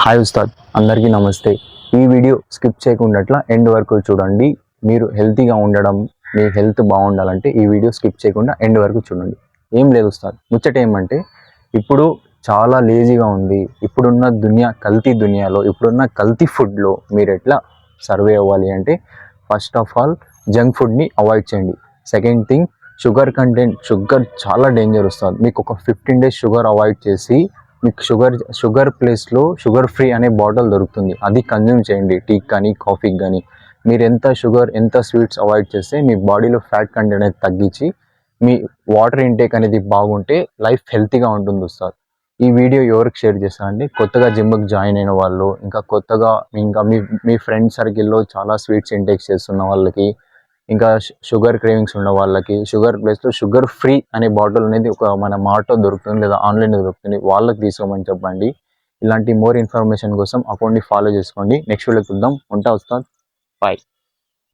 Hi Ustaad, అందరికీ నమస్తే. ఈ వీడియో స్కిప్ చేయకుండా ఎండ్ వరకు చూడండి. మీరు హెల్తీగా ఉండడం, మీ హెల్త్ బాగుండాలంటే ఈ వీడియో స్కిప్ చేయకుండా ఎండ్ వరకు చూడండి. ఏం లేదు ఉస్తాద్, ముచ్చట ఏమంటే ఇప్పుడు చాలా లేజీగా ఉంది. ఇప్పుడున్న కల్తీ దునియాలో, ఇప్పుడున్న కల్తీ ఫుడ్లో మీరు ఎట్లా సర్వే అవ్వాలి అంటే ఫస్ట్ ఆఫ్ ఆల్ జంక్ ఫుడ్ని అవాయిడ్ చేయండి. సెకండ్ థింగ్, షుగర్ చాలా డేంజర్ వస్తుంది. మీకు ఒక 15 days షుగర్ అవాయిడ్ చేసి మీకు షుగర్ ప్లేస్లో షుగర్ ఫ్రీ అనే బాటిల్ దొరుకుతుంది, అది కన్జ్యూమ్ చేయండి. టీకి కానీ కాఫీకి కానీ మీరు ఎంత స్వీట్స్ అవాయిడ్ చేస్తే మీ బాడీలో ఫ్యాట్ కంటెంట్ అనేది తగ్గించి మీ వాటర్ ఇంటేక్ అనేది బాగుంటే లైఫ్ హెల్తీగా ఉంటుంది సార్. ఈ వీడియో ఎవరికి షేర్ చేస్తారంటే కొత్తగా జిమ్కి జాయిన్ అయిన వాళ్ళు, ఇంకా మీ ఫ్రెండ్ సర్కిల్లో చాలా స్వీట్స్ ఇంటేక్ చేస్తున్న వాళ్ళకి, ఇంకా షుగర్ క్రేవింగ్స్ ఉన్న వాళ్ళకి, షుగర్ ప్లేస్లో షుగర్ ఫ్రీ అనే బాటిల్ అనేది ఒక మన మార్ట్లో దొరుకుతుంది లేదా ఆన్లైన్లో దొరుకుతుంది, వాళ్ళకి తీసుకోమని చెప్పండి. ఇలాంటి మోర్ ఇన్ఫర్మేషన్ కోసం అకౌంట్ని ఫాలో చేసుకోండి. నెక్స్ట్ వీడియో చూద్దాం. ఉంటా ఉస్తాద్, బాయ్.